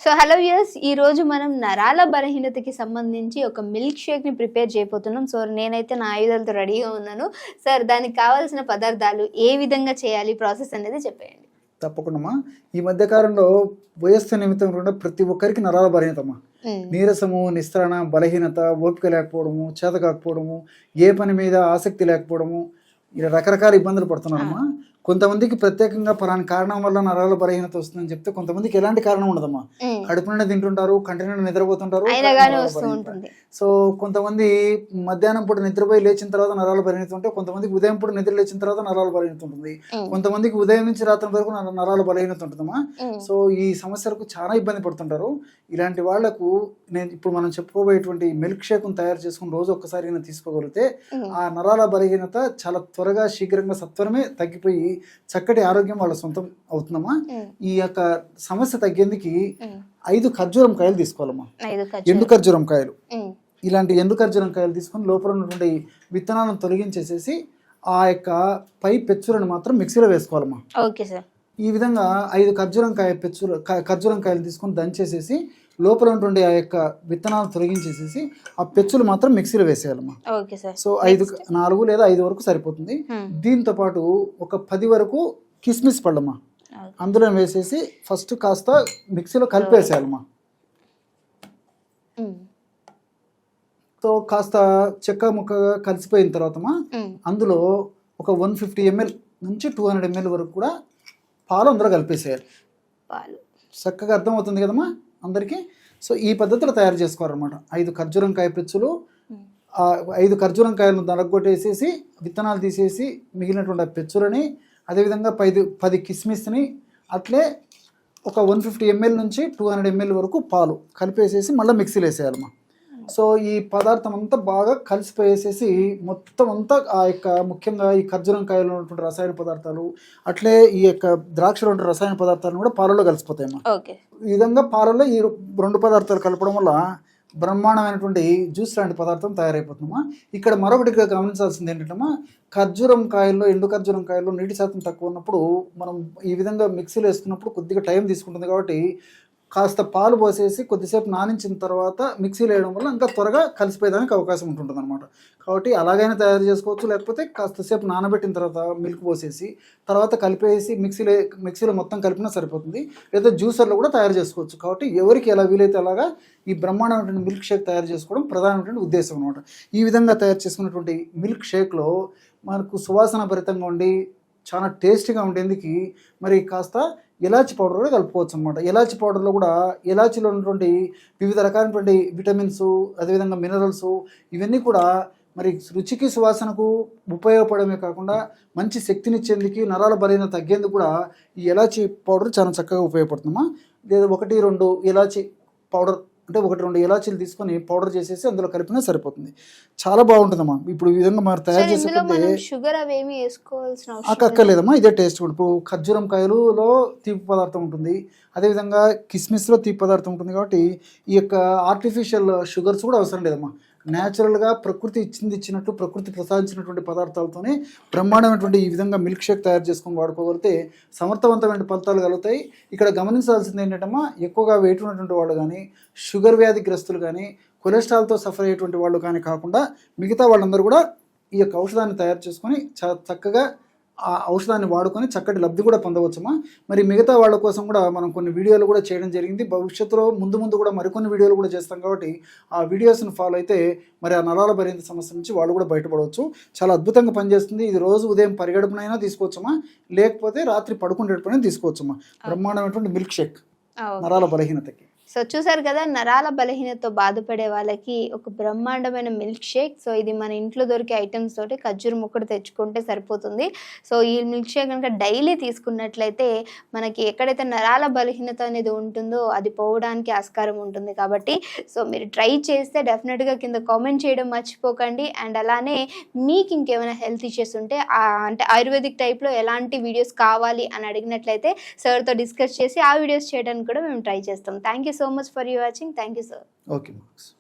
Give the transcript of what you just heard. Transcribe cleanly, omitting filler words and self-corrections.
So hello viewers, ఈ రోజు మనం నరాల బలహీనతకి సంబంధించి ఒక మిల్క్ షేక్ ని ప్రిపేర్ చేయబోతున్నాం. సో నేనైతే నా ఆయుధాలతో రెడీగా ఉన్నాను. సార్, దానికి కావాల్సిన పదార్థాలు ఏ విధంగా చేయాలి, ప్రాసెస్ అనేది చెప్పేయండి. తప్పకుండా. ఈ మధ్య కాలంలో వయస్సు నిమిత్తం కూడా ప్రతి ఒక్కరికి నరాల బలహీనతమ్మా. నీరసము, నిస్త్రణ, బలహీనత, ఓపిక లేకపోవడము, చేత కాకపోవడము, ఏ పని మీద ఆసక్తి లేకపోవడము, ఇలా రకరకాల ఇబ్బందులు పడుతున్నారమ్మా. కొంతమందికి ప్రత్యేకంగా పలాని కారణం వల్ల నరాల బలహీనత వస్తుందని చెప్తే కొంతమందికి ఎలాంటి కారణం ఉండదమ్మా. కడుపు నిండా తింటుంటారు, కంటి నిండా నిద్రపోతుంటారు. సో కొంతమంది మధ్యాహ్నం పూట నిద్రపోయి లేచిన తర్వాత నరాల బలహీనత ఉంటే, కొంతమందికి ఉదయం పూట నిద్ర లేచిన తర్వాత నరాల బలహీనత ఉంటుంది, కొంతమందికి ఉదయం నుంచి రాత్రి వరకు నరాల బలహీనత ఉంటుందమ్మా. సో ఈ సమస్యలకు చాలా ఇబ్బంది పడుతుంటారు. ఇలాంటి వాళ్లకు నేను ఇప్పుడు మనం చెప్పుకోబోయేటువంటి మిల్క్ షేక్ తయారు చేసుకుని రోజు ఒక్కసారి తీసుకోగలిగితే ఆ నరాల బలహీనత చాలా త్వరగా శీఘ్రంగా సత్వరమే తగ్గిపోయి చక్కటి ఆరోగ్యం వాళ్ళ సొంతం అవుతుందమ్మా. ఈ యొక్క సమస్య తగ్గేందుకు 5 ఖర్జూరం కాయలు తీసుకోవాలమ్మా. ఎండు ఖర్జూరం కాయలు, ఇలాంటి ఎండు ఖర్జూరం కాయలు తీసుకొని లోపల ఉన్నటువంటి విత్తనాలను తొలగించేసేసి ఆ యొక్క పై పెచ్చులను మాత్రం మిక్సీలో వేసుకోవాలమ్మా. ఈ విధంగా 5 ఖర్జూరం కాయలు తీసుకొని దంచేసేసి లోపల ఉన్నటువంటి ఆ యొక్క విత్తనాలను తొలగించేసేసి ఆ పెచ్చులు మాత్రం మిక్సీలో వేసేయాలమ్మా. సో 4 లేదా 5 వరకు సరిపోతుంది. దీంతో పాటు ఒక 10 వరకు కిస్మిస్ పళ్ళమ్మా అందులో వేసేసి ఫస్ట్ కాస్త మిక్సీలో కలిపేసేయాలమ్మా. సో కాస్త చెక్క ముక్కగా కలిసిపోయిన తర్వాతమ్మా అందులో ఒక 150 ml నుంచి 200 ml వరకు కూడా పాలు అందులో కలిపేసేయాలి. చక్కగా అర్థమవుతుంది కదమ్మా అందరికీ. సో ఈ పద్ధతిలో తయారు చేసుకోవాలన్నమాట. 5 ఖర్జూరం కాయ పెచ్చులు, 5 ఖర్జూరం కాయలను నలగొట్టేసేసి విత్తనాలు తీసేసి మిగిలినటువంటి ఆ పెచ్చులని, అదేవిధంగా 10 కిస్మిస్ని, అట్లే ఒక 150 ml నుంచి 200 ml వరకు పాలు కలిపేసేసి మళ్ళీ మిక్సీలో వేసేయాలమ్మా. సో ఈ పదార్థం అంతా బాగా కలిసిపోయేసేసి మొత్తం అంతా ఆ యొక్క ముఖ్యంగా ఈ ఖర్జూరం కాయలో ఉన్నటువంటి రసాయన పదార్థాలు, అట్లే ఈ యొక్క ద్రాక్షలో ఉన్న రసాయన పదార్థాలు కూడా పాలలో కలిసిపోతాయమ్మా. ఈ విధంగా పాలలో ఈ 2 పదార్థాలు కలపడం వల్ల బ్రహ్మాండమైనటువంటి జ్యూస్ లాంటి పదార్థం తయారైపోతుందమ్మా. ఇక్కడ మరొకటిగా గమనించాల్సింది ఏంటంటమ్మా, ఖర్జూరం కాయల్లో, ఎండు ఖర్జూరం కాయల్లో నీటి శాతం తక్కువ ఉన్నప్పుడు మనం ఈ విధంగా మిక్సీలో వేసుకున్నప్పుడు కొద్దిగా టైం తీసుకుంటుంది. కాబట్టి కాస్త పాలు పోసేసి కొద్దిసేపు నానించిన తర్వాత మిక్సీలో వేయడం వల్ల ఇంకా త్వరగా కలిసిపోయేదానికి అవకాశం ఉంటుంది అనమాట. కాబట్టి అలాగైనా తయారు చేసుకోవచ్చు, లేకపోతే కాస్తసేపు నానబెట్టిన తర్వాత మిల్క్ పోసేసి తర్వాత కలిపేసి మిక్సీలో మొత్తం కలిపినా సరిపోతుంది. లేదా జ్యూసర్లో కూడా తయారు చేసుకోవచ్చు. కాబట్టి ఎవరికి ఎలా వీలైతే అలాగా ఈ బ్రహ్మాండమైనటువంటి మిల్క్ షేక్ తయారు చేసుకోవడం ప్రధానమైనటువంటి ఉద్దేశం అనమాట. ఈ విధంగా తయారు చేసుకున్నటువంటి మిల్క్ షేక్లో మనకు సువాసన భరితంగా ఉండి చాలా టేస్టీగా ఉండేందుకు మరి కాస్త ఇలాచి పౌడర్ కూడా కలుపుకోవచ్చు అనమాట. ఇలాచి పౌడర్లో కూడా ఇలాచీలో ఉన్నటువంటి వివిధ రకాలైనటువంటి విటమిన్స్, అదేవిధంగా మినరల్స్, ఇవన్నీ కూడా మరి రుచికి సువాసనకు ఉపయోగపడమే కాకుండా మంచి శక్తినిచ్చేందుకు, నరాల బలహీనత తగ్గేందుకు కూడా ఈ ఇలాచి పౌడర్ చాలా చక్కగా ఉపయోగపడుతుందమ్మా. లేదా 1-2 ఇలాచి పౌడర్, అంటే 1-2 ఇలాచీలు తీసుకొని పౌడర్ చేసేసి అందులో కలిపినా సరిపోతుంది. చాలా బాగుంటుందమ్మా. ఇప్పుడు ఈ విధంగా మరి తయారు చేసేటప్పుడు షుగర్ అవేమి వేసుకోవాల్సిన అక్కర్లేదమ్మా. ఇదే టేస్ట్. ఇప్పుడు ఖర్జూరం కాయలులో తీపి పదార్థం ఉంటుంది, అదేవిధంగా కిస్మిస్లో తీపి పదార్థం ఉంటుంది. కాబట్టి ఈ యొక్క ఆర్టిఫిషియల్ షుగర్స్ కూడా అవసరం లేదమ్మా. న్యాచురల్గా ప్రకృతి ఇచ్చినట్టు, ప్రకృతి ప్రసాదించినటువంటి పదార్థాలతోనే బ్రహ్మాండమైనటువంటి ఈ విధంగా మిల్క్ షేక్ తయారు చేసుకొని వాడుకోగలిగితే సమర్థవంతమైన ఫలితాలు కలుగుతాయి. ఇక్కడ గమనించాల్సింది ఏంటంటమ్మా, ఎక్కువగా వెయిట్ ఉన్నటువంటి వాళ్ళు కానీ, షుగర్ వ్యాధిగ్రస్తులు కానీ, కొలెస్ట్రాల్తో సఫర్ అయ్యేటువంటి వాళ్ళు కానీ కాకుండా మిగతా వాళ్ళందరూ కూడా ఈ యొక్క ఔషధాన్ని తయారు చేసుకొని చాలా చక్కగా ఆ ఔషధాన్ని వాడుకొని చక్కటి లబ్ధి కూడా పొందవచ్చుమా. మరి మిగతా వాళ్ళ కోసం కూడా మనం కొన్ని వీడియోలు కూడా చేయడం జరిగింది. భవిష్యత్తులో ముందు కూడా మరికొన్ని వీడియోలు కూడా చేస్తాం. కాబట్టి ఆ వీడియోస్ని ఫాలో అయితే మరి ఆ నరాల బలహీనత సమస్య నుంచి వాళ్ళు కూడా బయటపడవచ్చు. చాలా అద్భుతంగా పనిచేస్తుంది. ఇది రోజు ఉదయం పరిగడుపునైనా తీసుకోవచ్చమ్మా, లేకపోతే రాత్రి పడుకునేటప్పుడైనా తీసుకోవచ్చమ్మా. బ్రహ్మాండమైనటువంటి మిల్క్ షేక్ నరాల బలహీనతకి. సో చూసారు కదా, నరాల బలహీనతతో బాధపడే వాళ్ళకి ఒక బ్రహ్మాండమైన మిల్క్ షేక్. సో ఇది మన ఇంట్లో దొరికే ఐటమ్స్ తోటి ఖర్జూరం ముక్కడు తెచ్చుకుంటే సరిపోతుంది. సో ఈ మిల్క్ షేక్ కనుక డైలీ తీసుకున్నట్లయితే మనకి ఎక్కడైతే నరాల బలహీనత అనేది ఉంటుందో అది పోవడానికి ఆస్కారం ఉంటుంది. కాబట్టి సో మీరు ట్రై చేస్తే డెఫినెట్గా కింద కామెంట్ చేయడం మర్చిపోకండి. అండ్ అలానే మీకు ఇంకేమైనా హెల్త్ ఇష్యూస్ ఉంటే అంటే ఆయుర్వేదిక్ టైప్లో ఎలాంటి వీడియోస్ కావాలి అని అడిగినట్లయితే సార్తో డిస్కస్ చేసి ఆ వీడియోస్ చేయడానికి కూడా మేము ట్రై చేస్తాం. Thank you so much for your watching. Thank you, sir. Okay, Max.